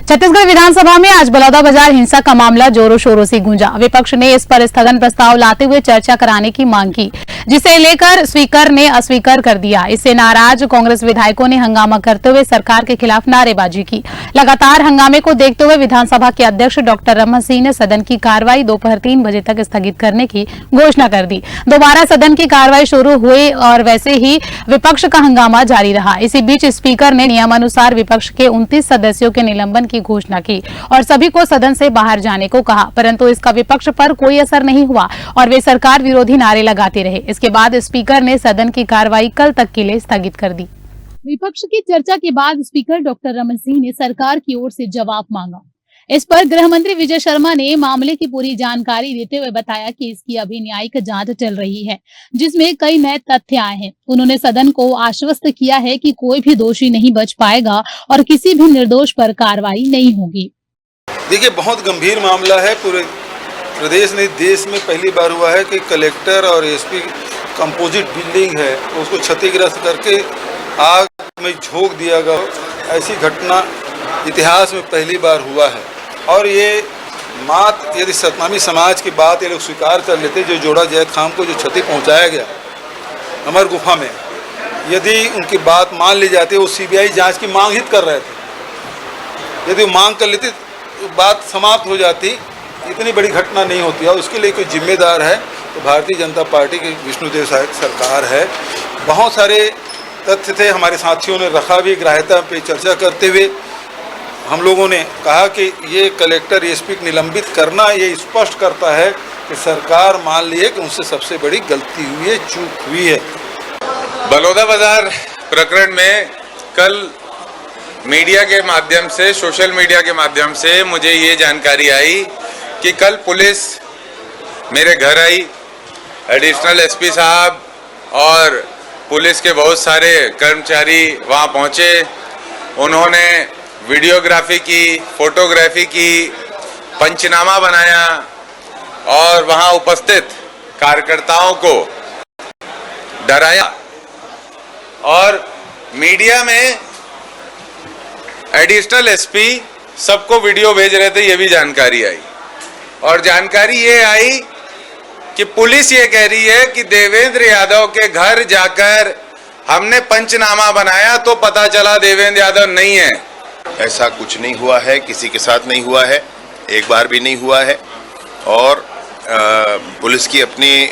छत्तीसगढ़ विधानसभा में आज बलौदाबाजार हिंसा का मामला जोरों शोरों से गूंजा। विपक्ष ने इस पर स्थगन प्रस्ताव लाते हुए चर्चा कराने की मांग की, जिसे लेकर स्पीकर ने अस्वीकार कर दिया। इससे नाराज कांग्रेस विधायकों ने हंगामा करते हुए सरकार के खिलाफ नारेबाजी की। लगातार हंगामे को देखते हुए विधानसभा के अध्यक्ष डॉक्टर रमन सिंह ने सदन की कार्रवाई दोपहर 3 बजे तक स्थगित करने की घोषणा कर दी। दोबारा सदन की कार्रवाई शुरू हुई और वैसे ही विपक्ष का हंगामा जारी रहा। इसी बीच स्पीकर ने नियमानुसार विपक्ष के 29 सदस्यों के निलंबन की घोषणा की और सभी को सदन से बाहर जाने को कहा, परंतु इसका विपक्ष पर कोई असर नहीं हुआ और वे सरकार विरोधी नारे लगाते रहे। इसके बाद स्पीकर ने सदन की कार्रवाई कल तक के लिए स्थगित कर दी। विपक्ष की चर्चा के बाद स्पीकर डॉक्टर रमन सिंह ने सरकार की ओर से जवाब मांगा। इस पर गृह मंत्री विजय शर्मा ने मामले की पूरी जानकारी देते हुए बताया कि इसकी अभी न्यायिक जांच चल रही है, जिसमें कई नए तथ्य आए हैं। उन्होंने सदन को आश्वस्त किया है कि कोई भी दोषी नहीं बच पाएगा और किसी भी निर्दोष पर कार्रवाई नहीं होगी। देखिए, बहुत गंभीर मामला है। पूरे प्रदेश नहीं, देश में पहली बार हुआ है कि कलेक्टर और एसपी कंपोजिट बिल्डिंग है उसको क्षतिग्रस्त करके आग में झोंक दिया गया। ऐसी घटना इतिहास में पहली बार हुआ है और ये यदि सतनामी समाज की बात ये लोग स्वीकार कर लेते, जो जोड़ा जैद खान को जो क्षति पहुंचाया गया अमर गुफा में, यदि उनकी बात मान ली जाती, वो सीबीआई जांच की मांग ही कर रहे थे, यदि वो मांग कर लेती तो बात समाप्त हो जाती, इतनी बड़ी घटना नहीं होती। और उसके लिए कोई जिम्मेदार है तो भारतीय जनता पार्टी की विष्णुदेव साय सरकार है। बहुत सारे तथ्य थे, हमारे साथियों ने रखा भी। ग्राह्यता पे चर्चा करते हुए हम लोगों ने कहा कि ये कलेक्टर एसपी को निलंबित करना ये स्पष्ट करता है कि सरकार मान ली है कि उनसे सबसे बड़ी गलती हुई है, चूक हुई है। बलौदाबाजार प्रकरण में कल मीडिया के माध्यम से, सोशल मीडिया के माध्यम से मुझे ये जानकारी आई कि कल पुलिस मेरे घर आई, एडिशनल एसपी साहब और पुलिस के बहुत सारे कर्मचारी वहाँ पहुँचे। उन्होंने वीडियोग्राफी की, फोटोग्राफी की, पंचनामा बनाया और वहाँ उपस्थित कार्यकर्ताओं को डराया। और मीडिया में एडिशनल एसपी सबको वीडियो भेज रहे थे, ये भी जानकारी आई। और जानकारी ये आई कि पुलिस ये कह रही है कि देवेंद्र यादव के घर जाकर हमने पंचनामा बनाया तो पता चला देवेंद्र यादव नहीं है। ऐसा कुछ नहीं हुआ है, किसी के साथ नहीं हुआ है, एक बार भी नहीं हुआ है। और पुलिस की अपनी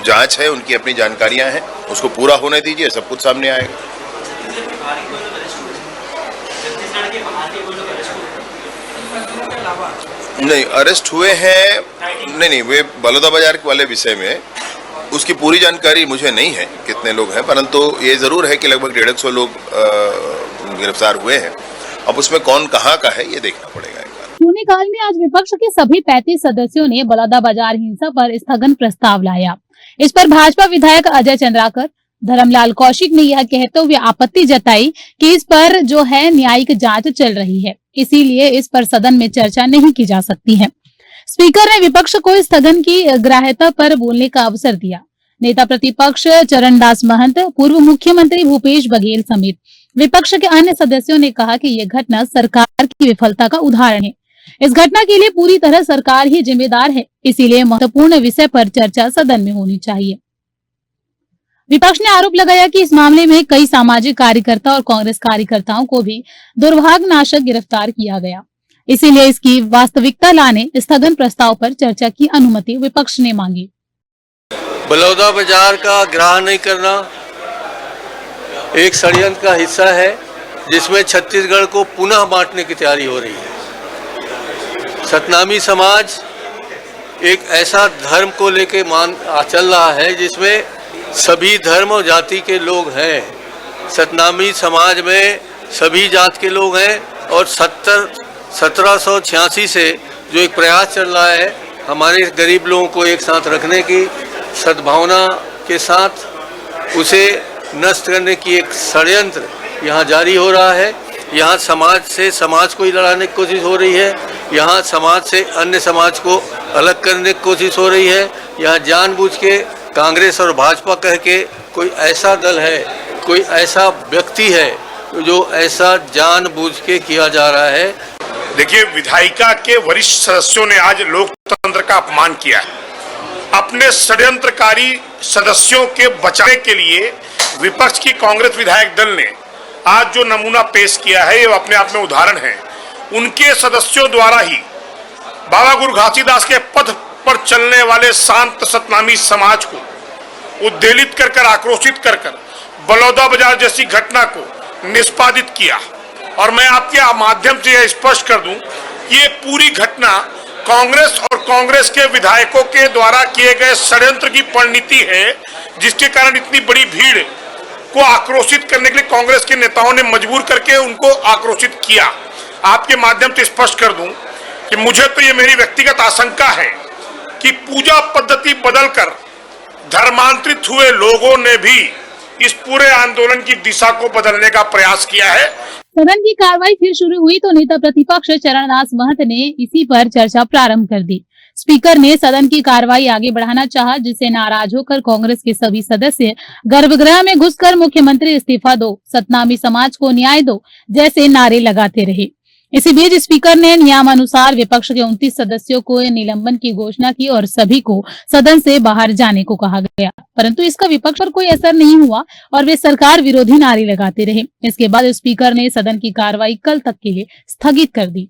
जांच है, उनकी अपनी जानकारियां हैं, उसको पूरा होने दीजिए, सब कुछ सामने आएगा। नहीं, अरेस्ट हुए हैं नहीं, वे बलौदाबाजार वाले विषय में उसकी पूरी जानकारी मुझे नहीं है कितने लोग हैं, परंतु ये जरूर है कि लगभग 150 लोग गिरफ्तार हुए हैं। अब उसमें कौन कहाँ का है ये देखना पड़ेगा। शून्यकाल में आज विपक्ष के सभी 35 सदस्यों ने बलौदाबाजार हिंसा पर स्थगन प्रस्ताव लाया। इस पर भाजपा विधायक अजय चंद्राकर, धर्मलाल कौशिक ने यह कहते हुए आपत्ति जताई कि इस पर जो है न्यायिक जांच चल रही है, इसीलिए इस पर सदन में चर्चा नहीं की जा सकती है। स्पीकर ने विपक्ष को स्थगन की ग्राह्यता पर बोलने का अवसर दिया। नेता प्रतिपक्ष चरणदास महंत, पूर्व मुख्यमंत्री भूपेश बघेल समेत विपक्ष के अन्य सदस्यों ने कहा कि यह घटना सरकार की विफलता का उदाहरण है। इस घटना के लिए पूरी तरह सरकार ही जिम्मेदार है, इसीलिए महत्वपूर्ण विषय पर चर्चा सदन में होनी चाहिए। विपक्ष ने आरोप लगाया कि इस मामले में कई सामाजिक कार्यकर्ता और कांग्रेस कार्यकर्ताओं को भी दुर्भाग्यनाशक गिरफ्तार किया गया, इसीलिए इसकी वास्तविकता लाने स्थगन प्रस्ताव पर चर्चा की अनुमति विपक्ष ने मांगी। बलौदाबाजार का ग्रहण नहीं करना एक षड्यंत्र का हिस्सा है, जिसमें छत्तीसगढ़ को पुनः बांटने की तैयारी हो रही है। सतनामी समाज एक ऐसा धर्म को लेके चल रहा है जिसमें सभी धर्म और जाति के लोग हैं। सतनामी समाज में सभी जात के लोग हैं और 1786 से जो एक प्रयास चल रहा है हमारे गरीब लोगों को एक साथ रखने की, सद्भावना के साथ उसे नष्ट करने की एक षड्यंत्र यहाँ जारी हो रहा है। यहाँ समाज से समाज को ही लड़ाने की कोशिश हो रही है, यहाँ समाज से अन्य समाज को अलग करने की कोशिश हो रही है। यहाँ जानबूझ के कांग्रेस और भाजपा कह के कोई ऐसा दल है, कोई ऐसा व्यक्ति है जो ऐसा जानबूझ के किया जा रहा है। देखिए, विधायिका के वरिष्ठ सदस्यों ने आज लोकतंत्र का अपमान किया है। अपने षड्यंत्रकारी सदस्यों के बचाने के लिए विपक्ष की कांग्रेस विधायक दल ने आज जो नमूना पेश किया है, ये अपने आप में उदाहरण है। उनके सदस्यों द्वारा ही बाबा गुरु घासीदास के पथ पर चलने वाले शांत सतनामी समाज को उद्वेलित कर आक्रोशित कर बलौदा बाजार जैसी घटना को निष्पादित किया। और मैं आपके माध्यम से यह स्पष्ट कर दूं कि ये पूरी घटना कांग्रेस और कांग्रेस के विधायकों के द्वारा किए गए षड्यंत्र की परिणति है, जिसके कारण इतनी बड़ी भीड़ को आक्रोशित करने के लिए कांग्रेस के नेताओं ने मजबूर करके उनको आक्रोशित किया। आपके माध्यम से स्पष्ट कर दूं कि मुझे तो ये मेरी व्यक्तिगत आशंका है कि पूजा पद्धति बदलकर धर्मांतरित हुए लोगों ने भी इस पूरे आंदोलन की दिशा को बदलने का प्रयास किया है। सदन की कार्रवाई फिर शुरू हुई तो नेता प्रतिपक्ष चरणदास महंत ने इसी पर चर्चा प्रारंभ कर दी। स्पीकर ने सदन की कार्रवाई आगे बढ़ाना चाहा, जिससे नाराज होकर कांग्रेस के सभी सदस्य गर्भगृह में घुसकर मुख्यमंत्री इस्तीफा दो, सतनामी समाज को न्याय दो जैसे नारे लगाते रहे। इसी बीच स्पीकर ने नियमानुसार विपक्ष के 29 सदस्यों को निलंबन की घोषणा की और सभी को सदन से बाहर जाने को कहा गया, परंतु इसका विपक्ष पर कोई असर नहीं हुआ और वे सरकार विरोधी नारे लगाते रहे। इसके बाद स्पीकर ने सदन की कार्रवाई कल तक के लिए स्थगित कर दी।